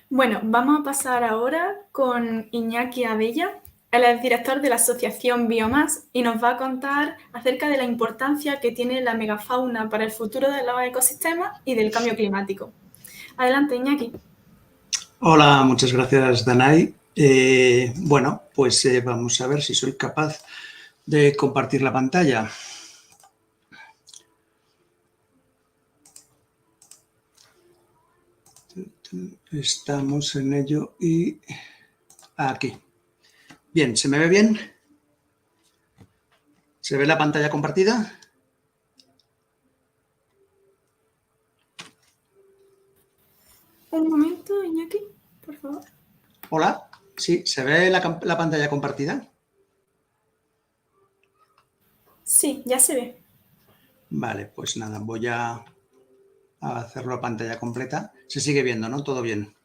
Bueno, vamos a pasar ahora con Iñaki Abella. Él es director de la asociación Biomas y nos va a contar acerca de la importancia que tiene la megafauna para el futuro de los ecosistemas y del cambio climático. Adelante, Iñaki. Hola, muchas gracias, Danay. Bueno, pues vamos a ver si soy capaz de compartir la pantalla. Estamos en ello y aquí. Bien, ¿se me ve bien? ¿Se ve la pantalla compartida? Un momento, Iñaki, por favor. Hola, ¿sí? ¿Se ve la pantalla compartida? Sí, ya se ve. Vale, pues nada, voy a hacerlo a pantalla completa. Se sigue viendo, ¿no? Todo bien.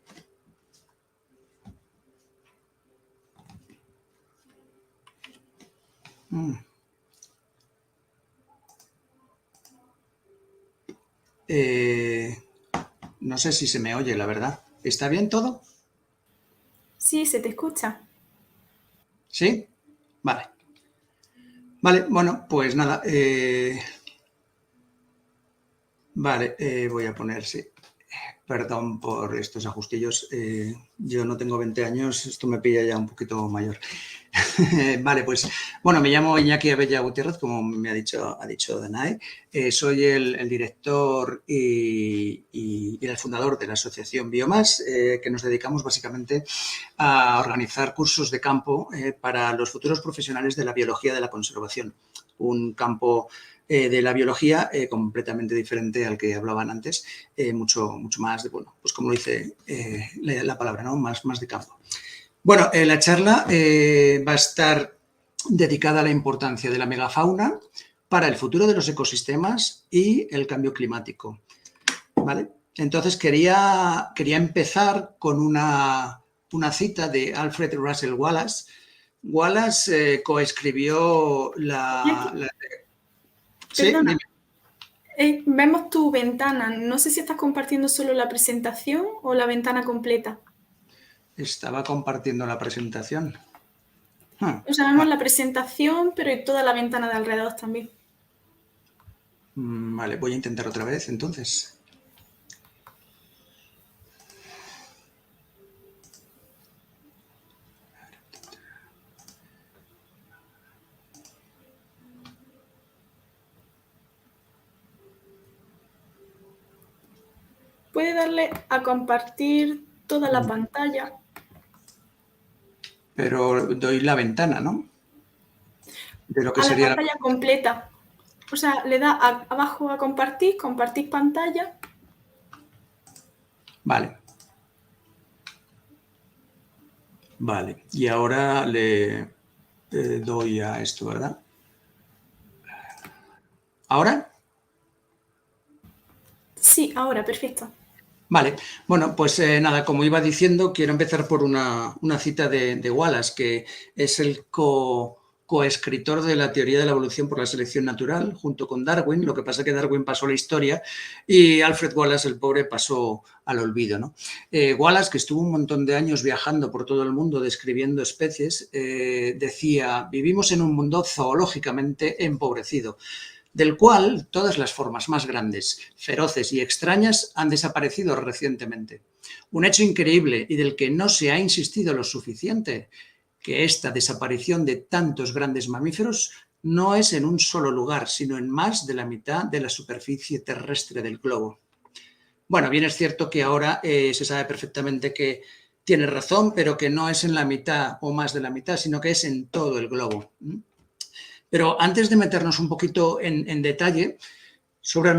No sé si se me oye, la verdad. ¿Está bien todo? Sí, se te escucha. ¿Sí? Vale. Vale, bueno, pues nada. Vale, voy a poner, sí. Perdón por estos ajustillos. Yo no tengo 20 años, esto me pilla ya un poquito mayor. Vale, pues bueno, me llamo Iñaki Abella Gutiérrez, como me ha dicho Danay. Soy el director y el fundador de la asociación Biomas, que nos dedicamos básicamente a organizar cursos de campo para los futuros profesionales de la biología de la conservación. Un campo de la biología completamente diferente al que hablaban antes, mucho más de, bueno, pues como lo dice la palabra, ¿no? Más de campo. Bueno, la charla va a estar dedicada a la importancia de la megafauna para el futuro de los ecosistemas y el cambio climático, ¿vale? Entonces quería empezar con una cita de Alfred Russel Wallace. Wallace coescribió ¿Sí? Perdona, Dime. vemos tu ventana. No sé si estás compartiendo solo la presentación o la ventana completa. Estaba compartiendo la presentación. O sea, vemos la presentación, pero y toda la ventana de alrededor también. Vale, voy a intentar otra vez entonces. Puede darle a compartir toda la pantalla. Pero doy la ventana, ¿no? De lo que A la sería pantalla completa. O sea, le da abajo a compartir pantalla. Vale. Vale. Y ahora le doy a esto, ¿verdad? ¿Ahora? Sí, ahora, perfecto. Vale, bueno, pues nada, como iba diciendo, quiero empezar por una cita de Wallace, que es el coescritor de la teoría de la evolución por la selección natural, junto con Darwin. Lo que pasa es que Darwin pasó la historia y Alfred Wallace, el pobre, pasó al olvido, ¿no? Wallace, que estuvo un montón de años viajando por todo el mundo describiendo especies, decía: vivimos en un mundo zoológicamente empobrecido, del cual todas las formas más grandes, feroces y extrañas han desaparecido recientemente. Un hecho increíble y del que no se ha insistido lo suficiente, que esta desaparición de tantos grandes mamíferos no es en un solo lugar, sino en más de la mitad de la superficie terrestre del globo. Bueno, bien es cierto que ahora se sabe perfectamente que tiene razón, pero que no es en la mitad o más de la mitad, sino que es en todo el globo. Pero antes de meternos un poquito en detalle sobre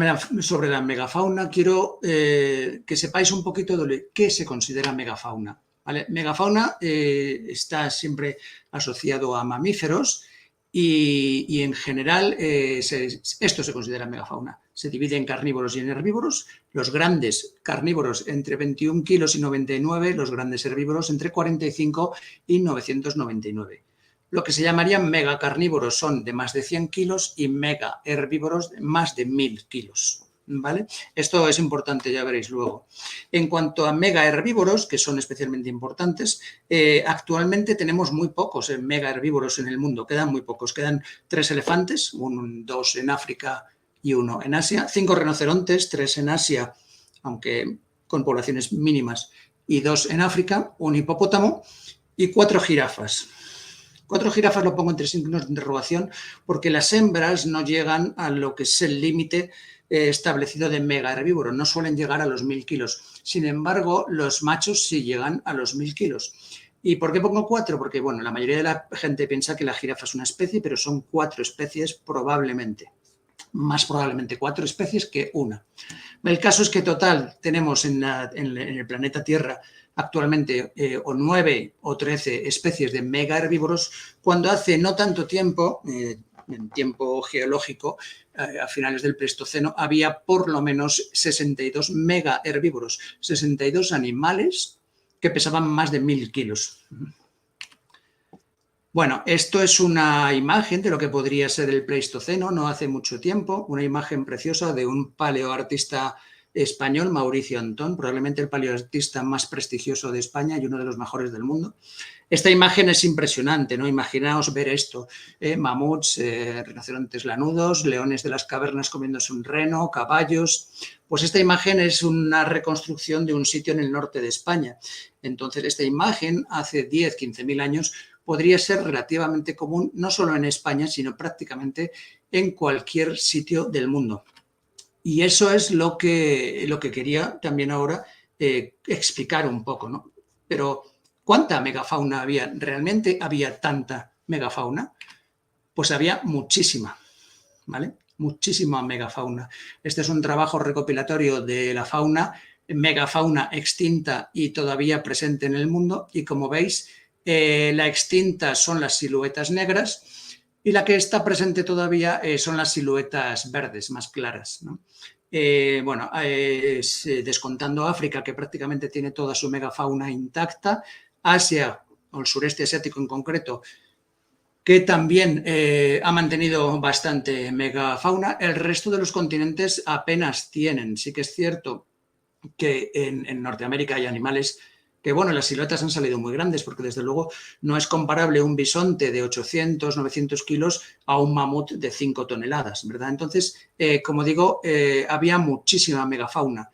la megafauna, quiero que sepáis un poquito de qué se considera megafauna. ¿Vale? Megafauna está siempre asociado a mamíferos y en general esto se considera megafauna. Se divide en carnívoros y en herbívoros. Los grandes carnívoros entre 21 kilos y 99, los grandes herbívoros entre 45 y 999. Lo que se llamarían megacarnívoros son de más de 100 kilos y mega herbívoros de más de 1000 kilos. ¿vale? Esto es importante, ya veréis luego. En cuanto a mega herbívoros, que son especialmente importantes, actualmente tenemos muy pocos mega herbívoros en el mundo, quedan muy pocos. Quedan 3 elefantes, 2 en África y 1 en Asia, 5 rinocerontes, 3 en Asia, aunque con poblaciones mínimas, y 2 en África, 1 hipopótamo y 4 jirafas. 4 jirafas lo pongo entre signos de interrogación porque las hembras no llegan a lo que es el límite establecido de mega herbívoro, no suelen llegar a los 1000 kilos. Sin embargo, los machos sí llegan a los 1000 kilos. ¿Y por qué pongo 4? Porque, bueno, la mayoría de la gente piensa que la jirafa es una especie, pero son 4 especies probablemente. Más probablemente 4 especies que una. El caso es que total tenemos en el planeta Tierra actualmente o 9 o 13 especies de mega herbívoros, cuando hace no tanto tiempo, en tiempo geológico, a finales del Pleistoceno, había por lo menos 62 mega herbívoros, 62 animales que pesaban más de 1000 kilos. Bueno, esto es una imagen de lo que podría ser el Pleistoceno, no hace mucho tiempo, una imagen preciosa de un paleoartista español, Mauricio Antón, probablemente el paleoartista más prestigioso de España y uno de los mejores del mundo. Esta imagen es impresionante, ¿no? Imaginaos ver esto, mamuts, rinocerontes lanudos, leones de las cavernas comiéndose un reno, caballos. Pues esta imagen es una reconstrucción de un sitio en el norte de España. Entonces, esta imagen hace 10, 15.000 años podría ser relativamente común, no solo en España, sino prácticamente en cualquier sitio del mundo. Y eso es lo que quería también ahora explicar un poco, ¿no? Pero, ¿cuánta megafauna había? ¿Realmente había tanta megafauna? Pues había muchísima, ¿vale? Muchísima megafauna. Este es un trabajo recopilatorio de la fauna, megafauna extinta y todavía presente en el mundo, y como veis, la extinta son las siluetas negras y la que está presente todavía son las siluetas verdes, más claras, ¿no? Descontando África, que prácticamente tiene toda su megafauna intacta, Asia, o el sureste asiático en concreto, que también ha mantenido bastante megafauna, el resto de los continentes apenas tienen. Sí que es cierto que en Norteamérica hay animales que, bueno, las siluetas han salido muy grandes, porque desde luego no es comparable un bisonte de 800, 900 kilos a un mamut de 5 toneladas, ¿verdad? Entonces, como digo, había muchísima megafauna.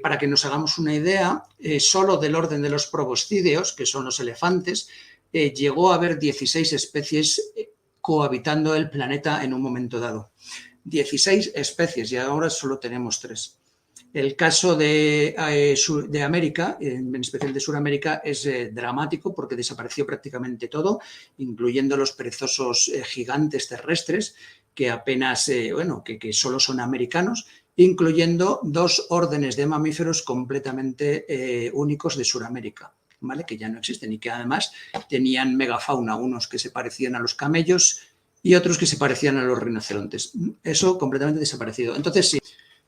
Para que nos hagamos una idea, solo del orden de los proboscídeos, que son los elefantes, llegó a haber 16 especies cohabitando el planeta en un momento dado. 16 especies y ahora solo tenemos 3. El caso de América, en especial de Sudamérica, es dramático porque desapareció prácticamente todo, incluyendo los perezosos gigantes terrestres, que apenas, que solo son americanos, incluyendo 2 órdenes de mamíferos completamente únicos de Sudamérica, ¿vale? Que ya no existen y que además tenían megafauna, unos que se parecían a los camellos y otros que se parecían a los rinocerontes. Eso completamente desaparecido. Entonces, sí,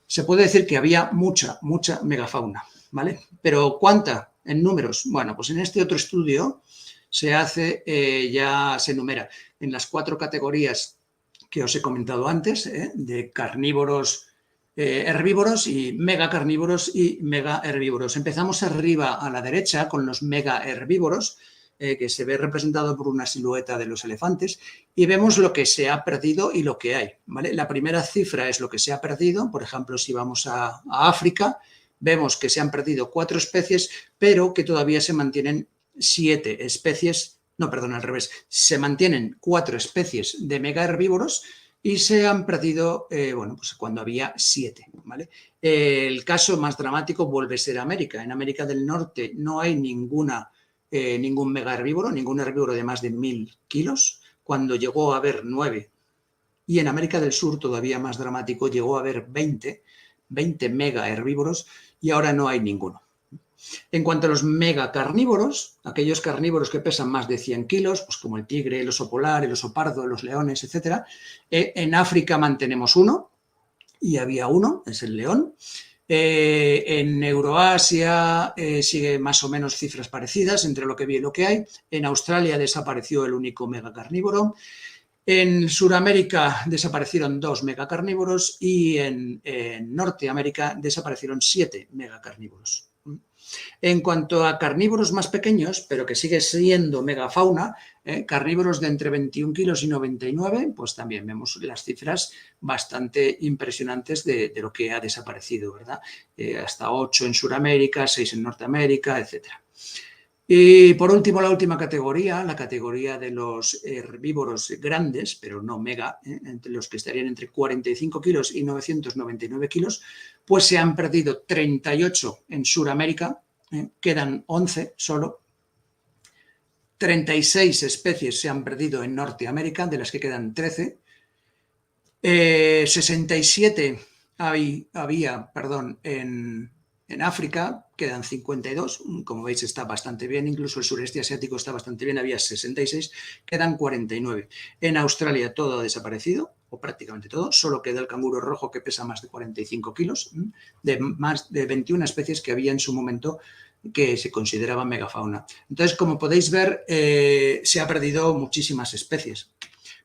se puede decir que había mucha megafauna, ¿vale? Pero ¿cuánta en números? Bueno, pues en este otro estudio se hace, ya se enumera en las 4 categorías que os he comentado antes, de carnívoros, herbívoros y megacarnívoros y mega herbívoros. Empezamos arriba a la derecha con los mega herbívoros, que se ve representado por una silueta de los elefantes, y vemos lo que se ha perdido y lo que hay, ¿vale? La primera cifra es lo que se ha perdido. Por ejemplo, si vamos a África, vemos que se han perdido 4 especies, pero que todavía se mantienen 7 especies, no, perdón, al revés, se mantienen 4 especies de mega herbívoros y se han perdido, pues cuando había 7, ¿vale? El caso más dramático vuelve a ser América. En América del Norte no hay ningún mega herbívoro, ningún herbívoro de más de 1000 kilos, cuando llegó a haber 9. Y en América del Sur, todavía más dramático, llegó a haber 20 mega herbívoros y ahora no hay ninguno. En cuanto a los megacarnívoros, aquellos carnívoros que pesan más de 100 kilos, pues como el tigre, el oso polar, el oso pardo, los leones, etc. En África mantenemos 1 y había 1, es el león. En Euroasia sigue más o menos cifras parecidas entre lo que vi y lo que hay. En Australia desapareció el único megacarnívoro. En Sudamérica desaparecieron 2 megacarnívoros y en Norteamérica desaparecieron 7 megacarnívoros. En cuanto a carnívoros más pequeños, pero que sigue siendo megafauna, carnívoros de entre 21 kilos y 99, pues también vemos las cifras bastante impresionantes de lo que ha desaparecido, ¿verdad? Hasta 8 en Sudamérica, 6 en Norteamérica, etcétera. Y por último, la última categoría, la categoría de los herbívoros grandes, pero no mega, entre los que estarían entre 45 kilos y 999 kilos, pues se han perdido 38 en Sudamérica, quedan 11 solo. 36 especies se han perdido en Norteamérica, de las que quedan 13. 67 había en África, quedan 52, como veis está bastante bien, incluso el sureste asiático está bastante bien, había 66, quedan 49. En Australia todo ha desaparecido, o prácticamente todo, solo queda el canguro rojo que pesa más de 45 kilos, de más de 21 especies que había en su momento que se consideraba megafauna. Entonces, como podéis ver, se ha perdido muchísimas especies.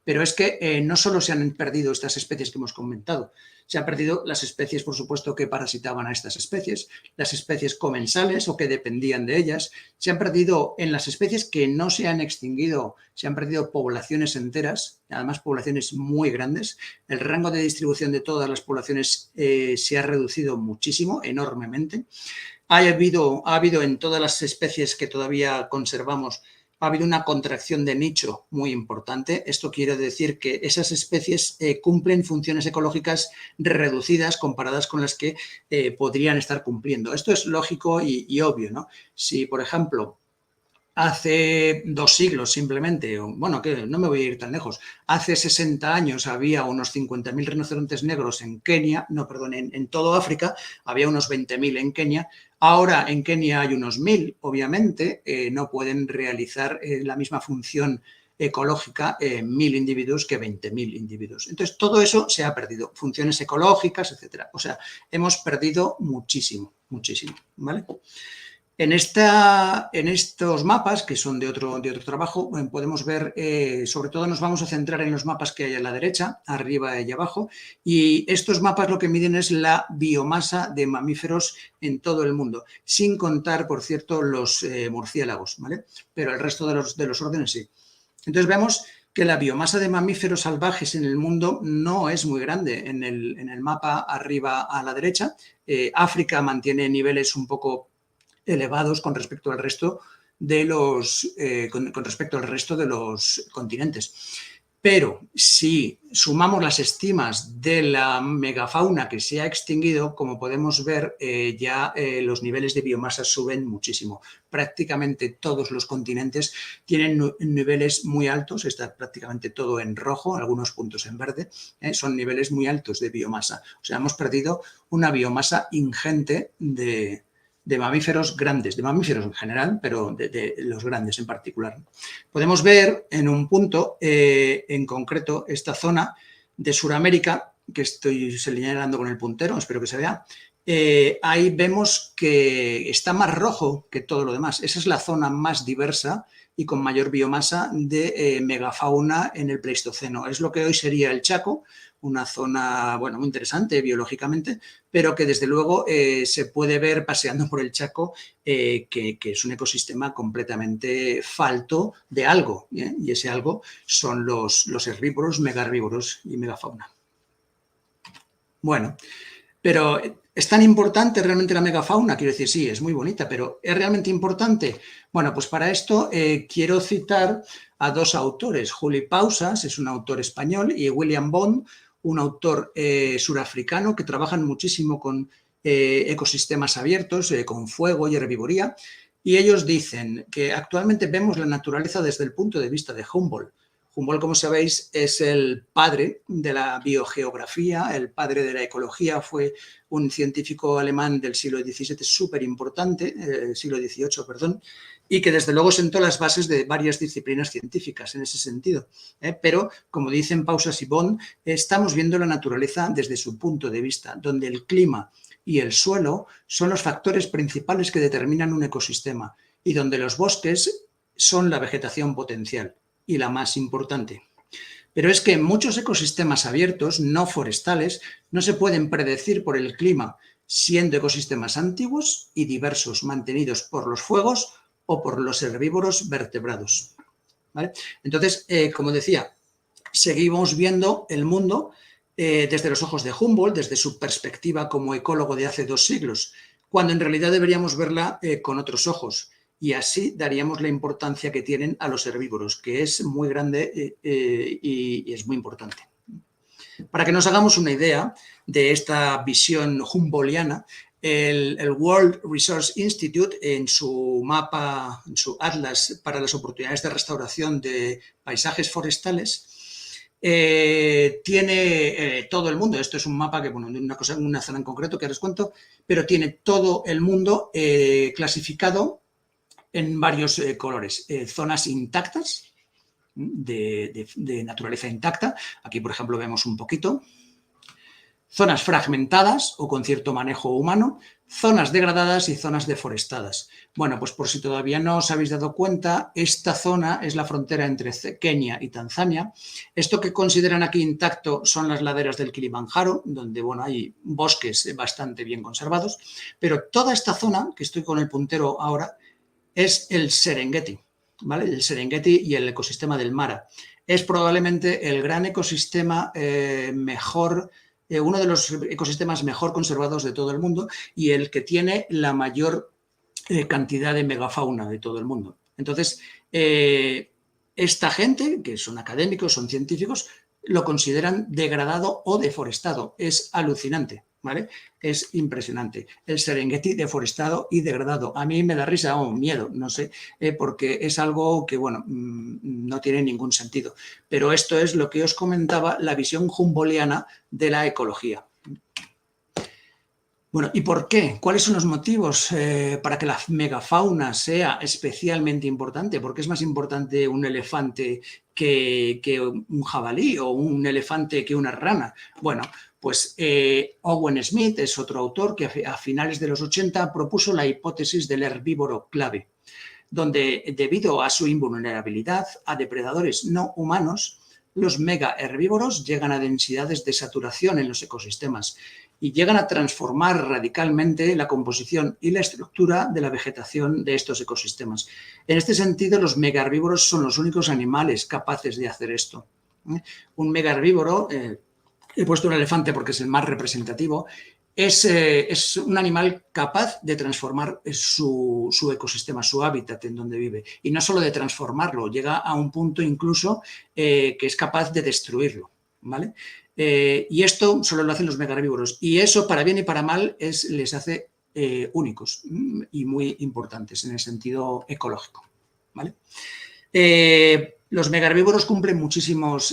Pero es que no solo se han perdido estas especies que hemos comentado, se han perdido las especies, por supuesto, que parasitaban a estas especies, las especies comensales o que dependían de ellas, se han perdido en las especies que no se han extinguido, se han perdido poblaciones enteras, además poblaciones muy grandes. El rango de distribución de todas las poblaciones se ha reducido muchísimo, enormemente. Ha habido en todas las especies que todavía conservamos, ha habido una contracción de nicho muy importante. Esto quiere decir que esas especies cumplen funciones ecológicas reducidas comparadas con las que podrían estar cumpliendo. Esto es lógico y obvio, ¿no? Si, por ejemplo, hace 2 siglos simplemente, bueno, que no me voy a ir tan lejos, hace 60 años había unos 50.000 rinocerontes negros en Kenia, en todo África, había unos 20.000 en Kenia. Ahora en Kenia hay unos 1.000, obviamente, no pueden realizar la misma función ecológica 1.000 individuos que 20.000 individuos. Entonces, todo eso se ha perdido, funciones ecológicas, etcétera. O sea, hemos perdido muchísimo, muchísimo, ¿vale? En estos mapas, que son de otro trabajo, podemos ver, sobre todo nos vamos a centrar en los mapas que hay a la derecha, arriba y abajo, y estos mapas lo que miden es la biomasa de mamíferos en todo el mundo, sin contar, por cierto, los murciélagos, ¿vale? Pero el resto de los órdenes sí. Entonces vemos que la biomasa de mamíferos salvajes en el mundo no es muy grande. En el mapa arriba a la derecha, África mantiene niveles un poco elevados con respecto al resto de los continentes. Pero si sumamos las estimas de la megafauna que se ha extinguido, como podemos ver, los niveles de biomasa suben muchísimo. Prácticamente todos los continentes tienen niveles muy altos, está prácticamente todo en rojo, algunos puntos en verde, son niveles muy altos de biomasa. O sea, hemos perdido una biomasa ingente de mamíferos grandes, de mamíferos en general, pero de los grandes en particular. Podemos ver en un punto, en concreto, esta zona de Sudamérica, que estoy señalando con el puntero, espero que se vea. Ahí vemos que está más rojo que todo lo demás. Esa es la zona más diversa y con mayor biomasa de megafauna en el Pleistoceno. Es lo que hoy sería el Chaco, una zona, bueno, muy interesante biológicamente, pero que desde luego se puede ver paseando por el Chaco que es un ecosistema completamente falto de algo, y ese algo son los herbívoros, megaherbívoros y megafauna. Bueno, pero ¿es tan importante realmente la megafauna? Quiero decir, sí, es muy bonita, pero ¿es realmente importante? Bueno, pues para esto quiero citar a 2 autores. Juli Pausas, es un autor español, y William Bond, un autor surafricano que trabajan muchísimo con ecosistemas abiertos, con fuego y herbivoría, y ellos dicen que actualmente vemos la naturaleza desde el punto de vista de Humboldt. Humboldt, como sabéis, es el padre de la biogeografía, el padre de la ecología, fue un científico alemán del siglo XVII súper importante, siglo XVIII, perdón, y que desde luego sentó las bases de varias disciplinas científicas en ese sentido. Pero, como dicen Pausas y Bond, estamos viendo la naturaleza desde su punto de vista, donde el clima y el suelo son los factores principales que determinan un ecosistema y donde los bosques son la vegetación potencial y la más importante. Pero es que en muchos ecosistemas abiertos, no forestales, no se pueden predecir por el clima, siendo ecosistemas antiguos y diversos, mantenidos por los fuegos o por los herbívoros vertebrados. ¿Vale? Entonces, como decía, seguimos viendo el mundo desde los ojos de Humboldt, desde su perspectiva como ecólogo de hace 2 siglos, cuando en realidad deberíamos verla con otros ojos. Y así daríamos la importancia que tienen a los herbívoros, que es muy grande y es muy importante. Para que nos hagamos una idea de esta visión humboldtiana, el World Resource Institute, en su mapa, en su atlas para las oportunidades de restauración de paisajes forestales, tiene todo el mundo. Esto es un mapa que, bueno, de una zona en concreto que ahora os cuento, pero tiene todo el mundo clasificado en varios colores. Zonas intactas, de naturaleza intacta. Aquí, por ejemplo, vemos un poquito. Zonas fragmentadas o con cierto manejo humano, zonas degradadas y zonas deforestadas. Bueno, pues por si todavía no os habéis dado cuenta, esta zona es la frontera entre Kenia y Tanzania. Esto que consideran aquí intacto son las laderas del Kilimanjaro, donde, bueno, hay bosques bastante bien conservados, pero toda esta zona, que estoy con el puntero ahora, es el Serengeti, ¿vale? El Serengeti y el ecosistema del Mara. Es probablemente el gran ecosistema mejor, uno de los ecosistemas mejor conservados de todo el mundo y el que tiene la mayor cantidad de megafauna de todo el mundo. Entonces, esta gente, que son académicos, son científicos, lo consideran degradado o deforestado. Es alucinante, ¿vale? Es impresionante. El Serengeti deforestado y degradado. A mí me da risa o miedo, no sé, porque es algo que, bueno, no tiene ningún sentido. Pero esto es lo que os comentaba, la visión humboldtiana de la ecología. Bueno, ¿y por qué? ¿Cuáles son los motivos para que la megafauna sea especialmente importante? ¿Por qué es más importante un elefante que un jabalí o un elefante que una rana? Bueno, pues Owen Smith es otro autor que a finales de los 80 propuso la hipótesis del herbívoro clave, donde debido a su invulnerabilidad a depredadores no humanos, los mega herbívoros llegan a densidades de saturación en los ecosistemas y llegan a transformar radicalmente la composición y la estructura de la vegetación de estos ecosistemas. En este sentido, los megaherbívoros son los únicos animales capaces de hacer esto. Un megaherbívoro, he puesto un elefante porque es el más representativo, es un animal capaz de transformar su ecosistema, su hábitat en donde vive. Y no solo de transformarlo, llega a un punto incluso que es capaz de destruirlo, ¿vale? Y esto solo lo hacen los megaherbívoros. Y eso, para bien y para mal, les hace únicos y muy importantes en el sentido ecológico, ¿vale? Los megaherbívoros cumplen muchísimos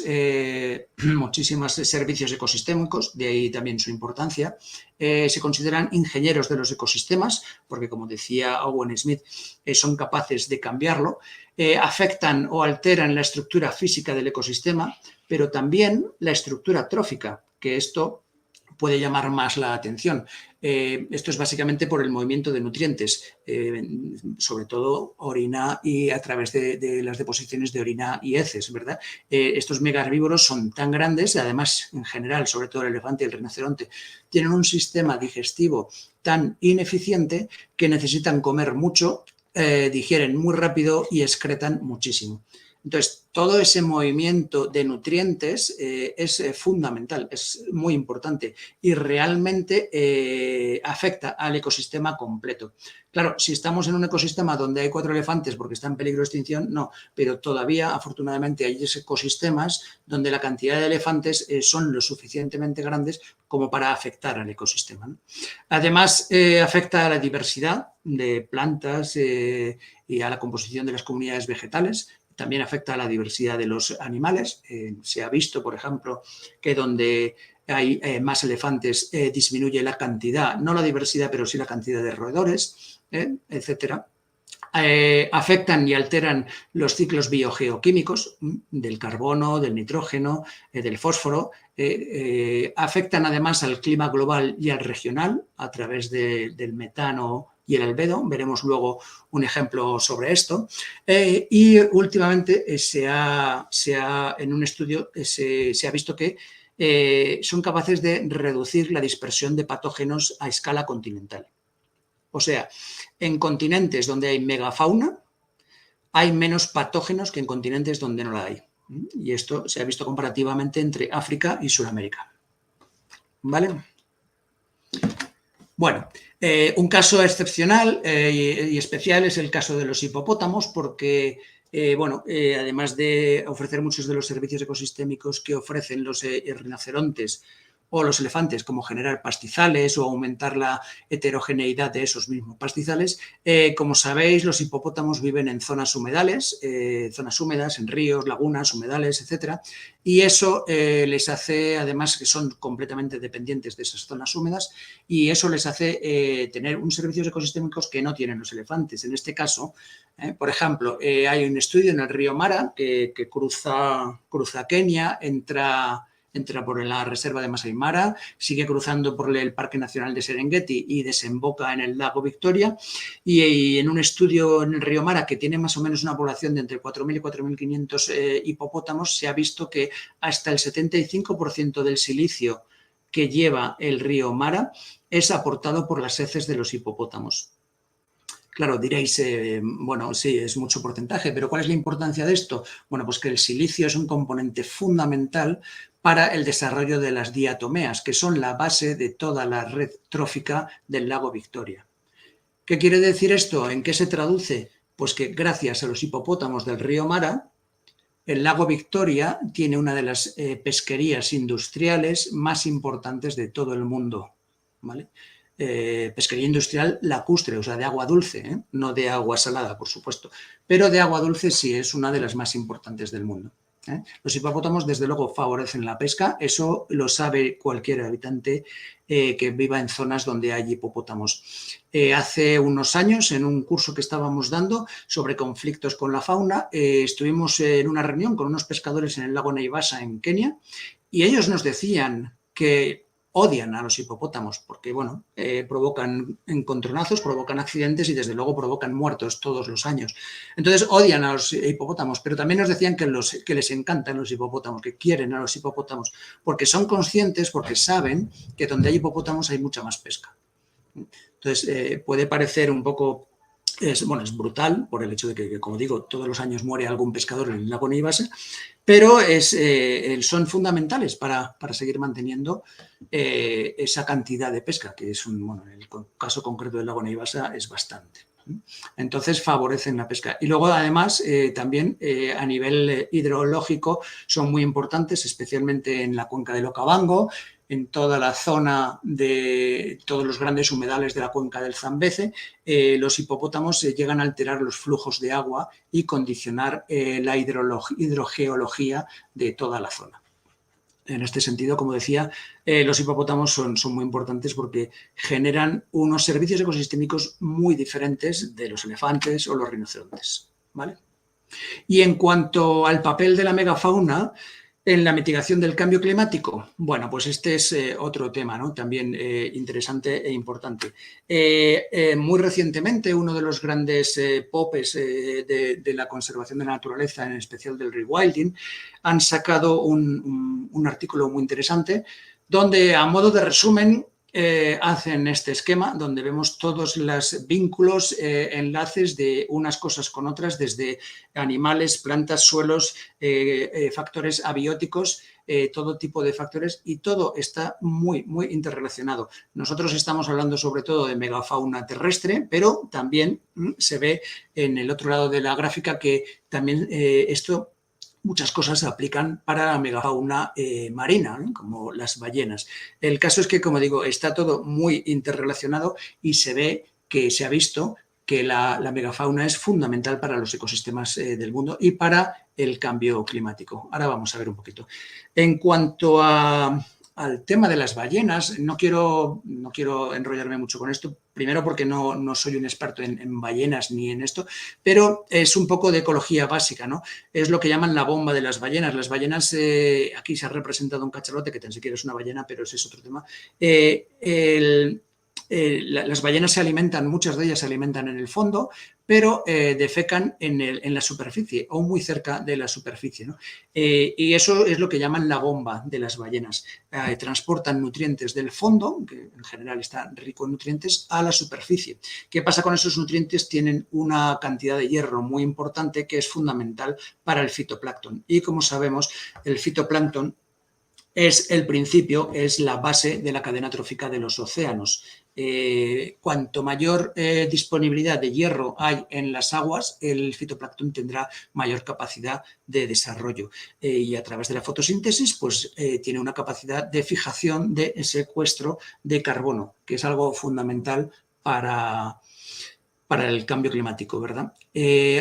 servicios ecosistémicos, de ahí también su importancia. Se consideran ingenieros de los ecosistemas, porque, como decía Owen Smith, son capaces de cambiarlo. Afectan o alteran la estructura física del ecosistema, pero también la estructura trófica, que esto puede llamar más la atención. Esto es básicamente por el movimiento de nutrientes, sobre todo orina y a través de las deposiciones de orina y heces, ¿verdad? Estos megaherbívoros son tan grandes, además, en general, sobre todo el elefante y el rinoceronte, tienen un sistema digestivo tan ineficiente que necesitan comer mucho, digieren muy rápido y excretan muchísimo. Entonces, todo ese movimiento de nutrientes es fundamental, es muy importante y realmente afecta al ecosistema completo. Claro, si estamos en un ecosistema donde hay 4 elefantes porque está en peligro de extinción, no, pero todavía, afortunadamente, hay ecosistemas donde la cantidad de elefantes son lo suficientemente grandes como para afectar al ecosistema, ¿no? Además, afecta a la diversidad de plantas y a la composición de las comunidades vegetales. También afecta a la diversidad de los animales. Se ha visto, por ejemplo, que donde hay más elefantes disminuye la cantidad, no la diversidad, pero sí la cantidad de roedores, etcétera. Afectan y alteran los ciclos biogeoquímicos del carbono, del nitrógeno, del fósforo. Afectan además al clima global y al regional a través del metano y el albedo. Veremos luego un ejemplo sobre esto. Y últimamente en un estudio se ha visto que son capaces de reducir la dispersión de patógenos a escala continental. O sea, en continentes donde hay megafauna, hay menos patógenos que en continentes donde no la hay. Y esto se ha visto comparativamente entre África y Sudamérica. ¿Vale? Bueno, un caso excepcional y especial es el caso de los hipopótamos porque, además de ofrecer muchos de los servicios ecosistémicos que ofrecen los rinocerontes o los elefantes, como generar pastizales o aumentar la heterogeneidad de esos mismos pastizales, como sabéis, los hipopótamos viven en zonas humedales, zonas húmedas, en ríos, lagunas, humedales, etcétera, y eso les hace, además, que son completamente dependientes de esas zonas húmedas, y eso les hace tener unos servicios ecosistémicos que no tienen los elefantes. En este caso, por ejemplo, hay un estudio en el río Mara que cruza Kenia, entra por la reserva de Masai Mara, sigue cruzando por el Parque Nacional de Serengeti y desemboca en el lago Victoria. Y en un estudio en el río Mara, que tiene más o menos una población de entre 4.000 y 4.500 hipopótamos, se ha visto que hasta el 75% del silicio que lleva el río Mara es aportado por las heces de los hipopótamos. Claro, diréis, bueno, sí, es mucho porcentaje, pero ¿cuál es la importancia de esto? Bueno, pues que el silicio es un componente fundamental para el desarrollo de las diatomeas, que son la base de toda la red trófica del lago Victoria. ¿Qué quiere decir esto? ¿En qué se traduce? Pues que gracias a los hipopótamos del río Mara, el lago Victoria tiene una de las pesquerías industriales más importantes de todo el mundo, ¿vale? Pesquería industrial lacustre, o sea, de agua dulce, no de agua salada, por supuesto, pero de agua dulce sí es una de las más importantes del mundo. Los hipopótamos, desde luego, favorecen la pesca, eso lo sabe cualquier habitante que viva en zonas donde hay hipopótamos. Hace unos años, en un curso que estábamos dando sobre conflictos con la fauna, estuvimos en una reunión con unos pescadores en el lago Naivasha, en Kenia, y ellos nos decían que odian a los hipopótamos porque, bueno, provocan encontronazos, provocan accidentes y, desde luego, provocan muertos todos los años. Entonces, odian a los hipopótamos, pero también nos decían que les encantan los hipopótamos, que quieren a los hipopótamos, porque son conscientes, porque saben que donde hay hipopótamos hay mucha más pesca. Entonces, puede parecer un poco... Es brutal por el hecho de que, como digo, todos los años muere algún pescador en el lago Naivasha, pero son fundamentales para seguir manteniendo esa cantidad de pesca, que es en el caso concreto del lago Naivasha es bastante. Entonces favorecen la pesca. Y luego, además, también a nivel hidrológico son muy importantes, especialmente en la cuenca del Okavango, en toda la zona de todos los grandes humedales de la cuenca del Zambeze. Los hipopótamos llegan a alterar los flujos de agua y condicionar la hidrogeología de toda la zona. En este sentido, como decía, los hipopótamos son muy importantes porque generan unos servicios ecosistémicos muy diferentes de los elefantes o los rinocerontes, ¿vale? Y en cuanto al papel de la megafauna en la mitigación del cambio climático, bueno, pues este es otro tema, ¿no? También interesante e importante. Muy recientemente, uno de los grandes popes de la conservación de la naturaleza, en especial del rewilding, han sacado un artículo muy interesante donde, a modo de resumen, hacen este esquema donde vemos todos los vínculos, enlaces de unas cosas con otras, desde animales, plantas, suelos, factores abióticos, todo tipo de factores, y todo está muy, muy interrelacionado. Nosotros estamos hablando sobre todo de megafauna terrestre, pero también se ve en el otro lado de la gráfica que también muchas cosas se aplican para la megafauna marina, ¿no? Como las ballenas. El caso es que, como digo, está todo muy interrelacionado y se ha visto que la megafauna es fundamental para los ecosistemas del mundo y para el cambio climático. Ahora vamos a ver un poquito. En cuanto al tema de las ballenas, no quiero enrollarme mucho con esto, primero porque no soy un experto en ballenas ni en esto, pero es un poco de ecología básica, ¿no? Es lo que llaman la bomba de las ballenas. Las ballenas, aquí se ha representado un cachalote, que tan siquiera es una ballena, pero ese es otro tema. las ballenas se alimentan, muchas de ellas se alimentan en el fondo, pero defecan en la superficie o muy cerca de la superficie, ¿no? Y eso es lo que llaman la bomba de las ballenas. Transportan nutrientes del fondo, que en general está rico en nutrientes, a la superficie. ¿Qué pasa con esos nutrientes? Tienen una cantidad de hierro muy importante que es fundamental para el fitoplancton. Y como sabemos, el fitoplancton es el principio, es la base de la cadena trófica de los océanos. Cuanto mayor disponibilidad de hierro hay en las aguas, el fitoplancton tendrá mayor capacidad de desarrollo y a través de la fotosíntesis pues tiene una capacidad de fijación, de secuestro de carbono, que es algo fundamental para el cambio climático, ¿verdad?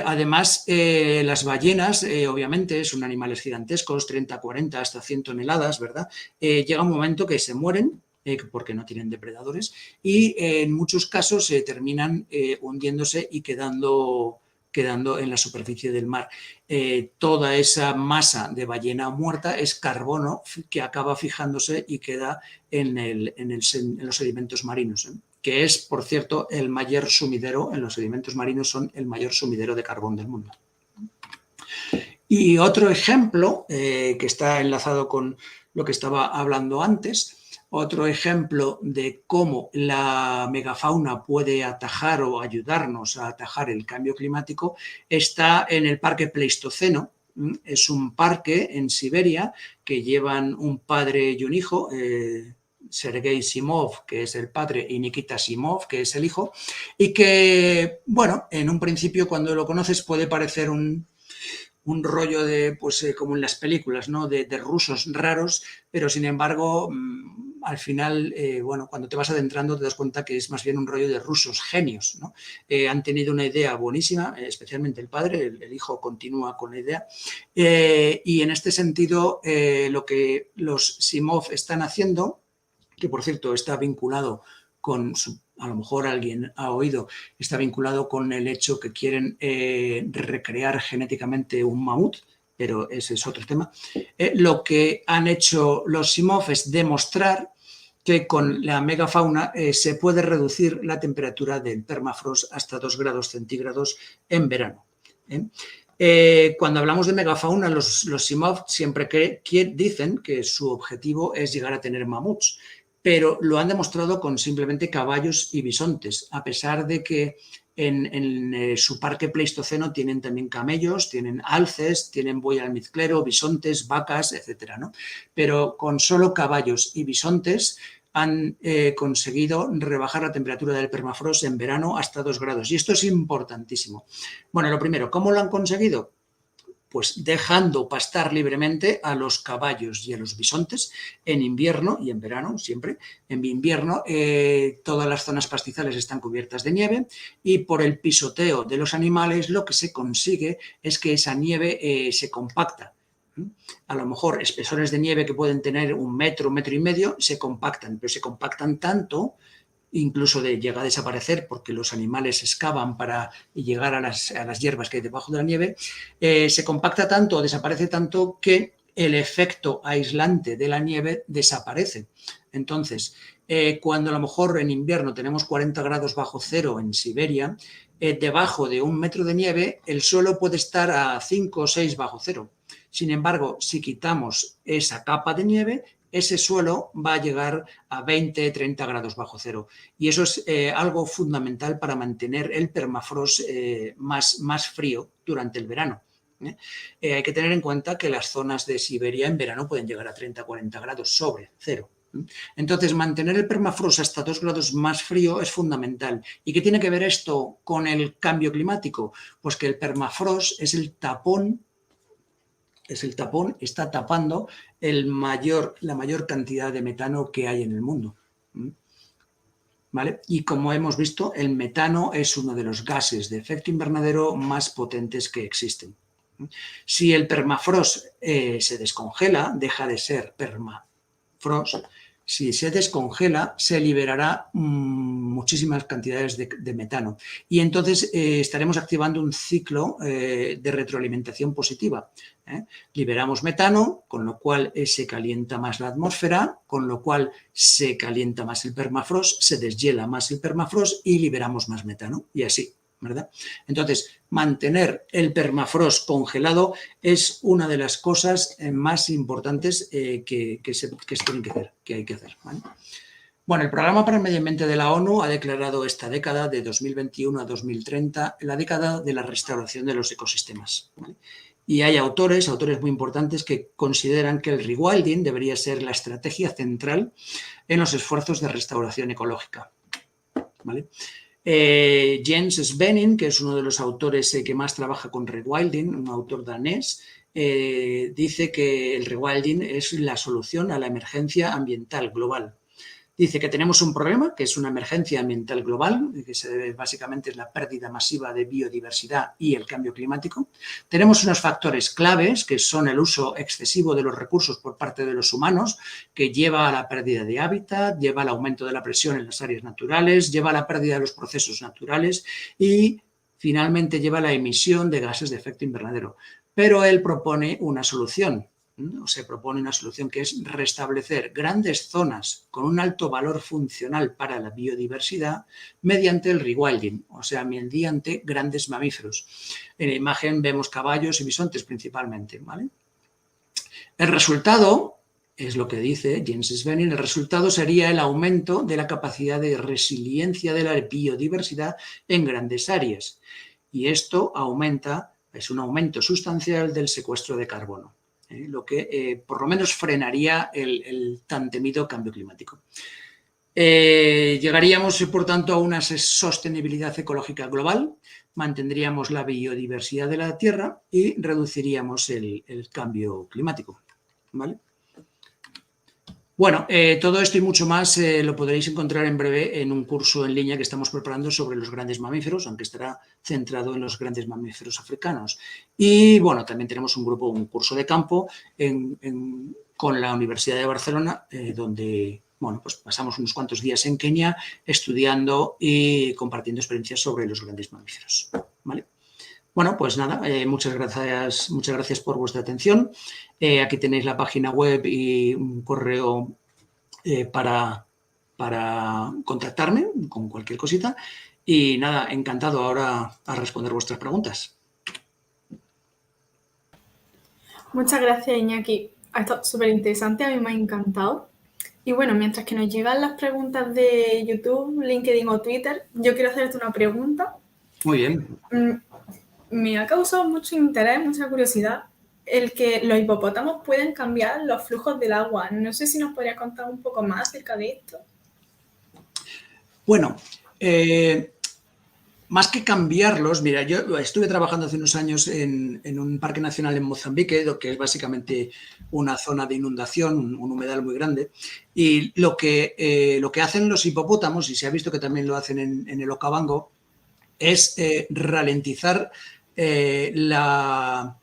Además, las ballenas, obviamente, son animales gigantescos, 30, 40, hasta 100 toneladas, ¿verdad? Llega un momento que se mueren porque no tienen depredadores y en muchos casos terminan hundiéndose y quedando en la superficie del mar. Toda esa masa de ballena muerta es carbono que acaba fijándose y queda en los sedimentos marinos, que es, por cierto, el mayor sumidero, en los sedimentos marinos son el mayor sumidero de carbón del mundo. Y otro ejemplo, que está enlazado con lo que estaba hablando antes, otro ejemplo de cómo la megafauna puede atajar o ayudarnos a atajar el cambio climático está en el Parque Pleistoceno. Es un parque en Siberia que llevan un padre y un hijo, Sergei Simov, que es el padre, y Nikita Simov, que es el hijo, y que, bueno, en un principio cuando lo conoces puede parecer un rollo de, pues como en las películas, ¿no? De rusos raros, pero sin embargo, al final, bueno, cuando te vas adentrando te das cuenta que es más bien un rollo de rusos genios, ¿no? Han tenido una idea buenísima, especialmente el padre, el hijo continúa con la idea, y en este sentido lo que los Simov están haciendo, que por cierto está vinculado con a lo mejor alguien ha oído, está vinculado con el hecho que quieren recrear genéticamente un mamut, pero ese es otro tema. Lo que han hecho los Simov es demostrar que con la megafauna se puede reducir la temperatura del permafrost hasta 2 grados centígrados en verano. Cuando hablamos de megafauna, los Simov siempre dicen que su objetivo es llegar a tener mamuts, pero lo han demostrado con simplemente caballos y bisontes, a pesar de que en su parque pleistoceno tienen también camellos, tienen alces, tienen buey almizclero, bisontes, vacas, etcétera, ¿no? Pero con solo caballos y bisontes han conseguido rebajar la temperatura del permafrost en verano hasta 2 grados. Y esto es importantísimo. Bueno, lo primero, ¿cómo lo han conseguido? Pues dejando pastar libremente a los caballos y a los bisontes en invierno y en verano, siempre. En invierno todas las zonas pastizales están cubiertas de nieve y por el pisoteo de los animales lo que se consigue es que esa nieve se compacta. A lo mejor espesores de nieve que pueden tener 1 metro, 1,5 metros, se compactan, pero se compactan tanto, incluso llega a desaparecer porque los animales excavan para llegar a las hierbas que hay debajo de la nieve, se compacta tanto o desaparece tanto que el efecto aislante de la nieve desaparece. Entonces, cuando a lo mejor en invierno tenemos 40 grados bajo cero en Siberia, debajo de 1 metro de nieve el suelo puede estar a 5 o 6 bajo cero. Sin embargo, si quitamos esa capa de nieve, ese suelo va a llegar a 20, 30 grados bajo cero. Y eso es algo fundamental para mantener el permafrost más frío durante el verano. Hay que tener en cuenta que las zonas de Siberia en verano pueden llegar a 30, 40 grados sobre cero. Entonces, mantener el permafrost hasta 2 grados más frío es fundamental. ¿Y qué tiene que ver esto con el cambio climático? Pues que el permafrost es el tapón, está tapando la mayor cantidad de metano que hay en el mundo. ¿Vale? Y como hemos visto, el metano es uno de los gases de efecto invernadero más potentes que existen. Si el permafrost se descongela, deja de ser permafrost, si se descongela, se liberará muchísimas cantidades de metano. Y entonces estaremos activando un ciclo de retroalimentación positiva. Liberamos metano, con lo cual se calienta más la atmósfera, con lo cual se calienta más el permafrost, se deshiela más el permafrost y liberamos más metano. Y así, ¿verdad? Entonces, mantener el permafrost congelado es una de las cosas más importantes que se tienen que hacer, que hay que hacer, ¿vale? Bueno, el Programa para el Medio Ambiente de la ONU ha declarado esta década de 2021 a 2030 la década de la restauración de los ecosistemas, ¿vale? Y hay autores muy importantes que consideran que el rewilding debería ser la estrategia central en los esfuerzos de restauración ecológica, ¿vale? Jens Svenning, que es uno de los autores que más trabaja con rewilding, un autor danés, dice que el rewilding es la solución a la emergencia ambiental global. Dice que tenemos un problema, que es una emergencia ambiental global, que básicamente es la pérdida masiva de biodiversidad y el cambio climático. Tenemos unos factores claves, que son el uso excesivo de los recursos por parte de los humanos, que lleva a la pérdida de hábitat, lleva al aumento de la presión en las áreas naturales, lleva a la pérdida de los procesos naturales y, finalmente, lleva a la emisión de gases de efecto invernadero. Pero él propone una solución. Se propone una solución que es restablecer grandes zonas con un alto valor funcional para la biodiversidad mediante el rewilding, o sea, mediante grandes mamíferos. En la imagen vemos caballos y bisontes principalmente, ¿vale? El resultado, es lo que dice Jens Svenning, el resultado sería el aumento de la capacidad de resiliencia de la biodiversidad en grandes áreas. Y esto es un aumento sustancial del secuestro de carbono. Lo que por lo menos frenaría el tan temido cambio climático. Llegaríamos, por tanto, a una sostenibilidad ecológica global, mantendríamos la biodiversidad de la Tierra y reduciríamos el cambio climático, ¿vale? Bueno, todo esto y mucho más lo podréis encontrar en breve en un curso en línea que estamos preparando sobre los grandes mamíferos, aunque estará centrado en los grandes mamíferos africanos. Y bueno, también tenemos un curso de campo con la Universidad de Barcelona, donde bueno, pues pasamos unos cuantos días en Kenia estudiando y compartiendo experiencias sobre los grandes mamíferos, ¿vale? Bueno, pues nada, muchas gracias por vuestra atención. Aquí tenéis la página web y un correo para contactarme con cualquier cosita. Y nada, encantado ahora a responder vuestras preguntas. Muchas gracias, Iñaki. Ha estado súper interesante, a mí me ha encantado. Y bueno, mientras que nos llegan las preguntas de YouTube, LinkedIn o Twitter, yo quiero hacerte una pregunta. Muy bien. Me ha causado mucho interés, mucha curiosidad, el que los hipopótamos pueden cambiar los flujos del agua. No sé si nos podrías contar un poco más acerca de esto. Bueno, más que cambiarlos, mira, yo estuve trabajando hace unos años en un parque nacional en Mozambique, que es básicamente una zona de inundación, un humedal muy grande, y lo que hacen los hipopótamos, y se ha visto que también lo hacen en el Okavango, es ralentizar la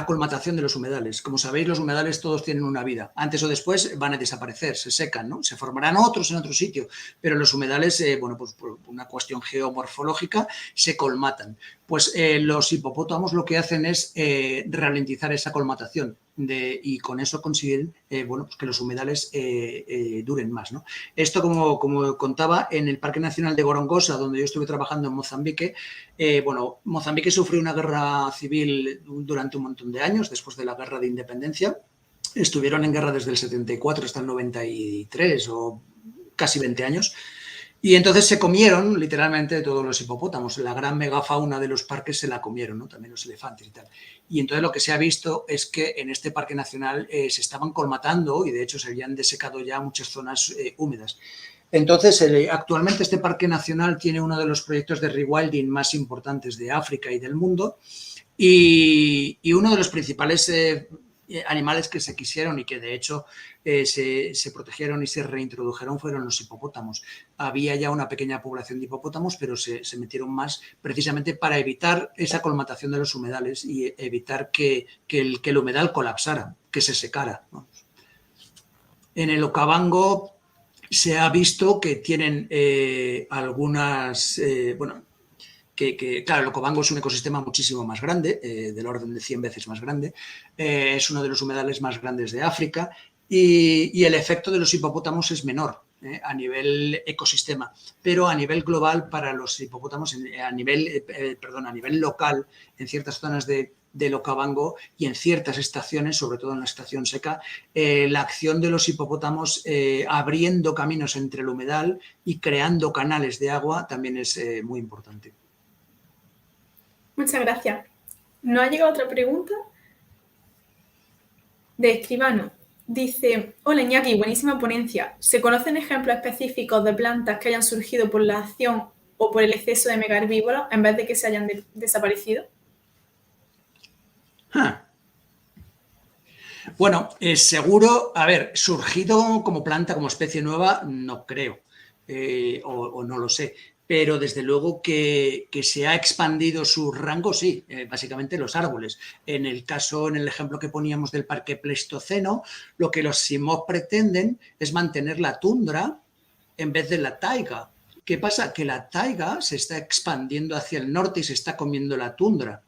colmatación de los humedales. Como sabéis, los humedales todos tienen una vida. Antes o después van a desaparecer, se secan, ¿no? Se formarán otros en otro sitio, pero los humedales, bueno, pues por una cuestión geomorfológica, se colmatan. Pues los hipopótamos lo que hacen es ralentizar esa colmatación y con eso consiguen bueno, pues que los humedales duren más, ¿no? Esto, como contaba, en el Parque Nacional de Gorongosa, donde yo estuve trabajando en Mozambique, bueno, Mozambique sufrió una guerra civil durante un montón de años, después de la guerra de independencia. Estuvieron en guerra desde el 74 hasta el 93 o casi 20 años. Y entonces se comieron literalmente todos los hipopótamos. La gran megafauna de los parques se la comieron, ¿no? También los elefantes y tal. Y entonces lo que se ha visto es que en este parque nacional se estaban colmatando y de hecho se habían desecado ya muchas zonas húmedas. Entonces, actualmente este parque nacional tiene uno de los proyectos de rewilding más importantes de África y del mundo y uno de los principales animales que se quisieron y que de hecho se protegieron y se reintrodujeron fueron los hipopótamos. Había ya una pequeña población de hipopótamos, pero se metieron más precisamente para evitar esa colmatación de los humedales y evitar que el humedal colapsara, que se secara, ¿no? En el Okavango se ha visto que tienen algunas, bueno, claro, el Okavango es un ecosistema muchísimo más grande, del orden de 100 veces más grande, es uno de los humedales más grandes de África y el efecto de los hipopótamos es menor a nivel ecosistema, pero a nivel global para los hipopótamos, a nivel local, en ciertas zonas del Okavango y en ciertas estaciones, sobre todo en la estación seca, la acción de los hipopótamos abriendo caminos entre el humedal y creando canales de agua también es muy importante. Muchas gracias. ¿No ha llegado otra pregunta? De Escribano. Dice, hola Iñaki, buenísima ponencia. ¿Se conocen ejemplos específicos de plantas que hayan surgido por la acción o por el exceso de megaherbívoros en vez de que se hayan desaparecido? Bueno, seguro, a ver, surgido como planta, como especie nueva, no creo, o no lo sé, pero desde luego que se ha expandido su rango, sí, básicamente los árboles. En el ejemplo que poníamos del parque Pleistoceno, lo que los Simov pretenden es mantener la tundra en vez de la taiga. ¿Qué pasa? Que la taiga se está expandiendo hacia el norte y se está comiendo la tundra.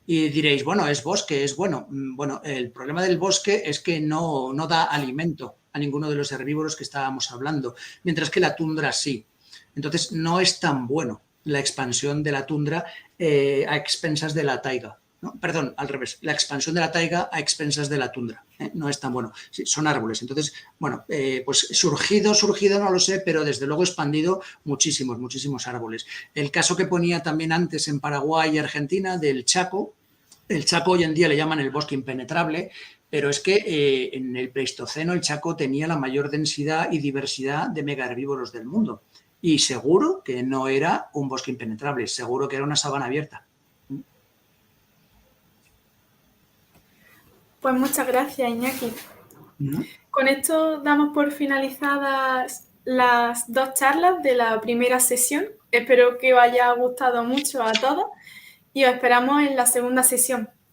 Y diréis, bueno, es bosque, es bueno. Bueno, el problema del bosque es que no da alimento a ninguno de los herbívoros que estábamos hablando, mientras que la tundra sí. Entonces, no es tan bueno la expansión de la tundra a expensas de la taiga. ¿No? Perdón, al revés, la expansión de la taiga a expensas de la tundra. No es tan bueno. Sí, son árboles. Entonces, bueno, pues surgido no lo sé, pero desde luego expandido muchísimos árboles. El caso que ponía también antes en Paraguay y Argentina del Chaco, el Chaco hoy en día le llaman el bosque impenetrable, pero es que en el Pleistoceno el Chaco tenía la mayor densidad y diversidad de megaherbívoros del mundo. Y seguro que no era un bosque impenetrable, seguro que era una sabana abierta. Pues muchas gracias, Iñaki. Con esto damos por finalizadas las 2 charlas de la primera sesión. Espero que os haya gustado mucho a todos y os esperamos en la segunda sesión.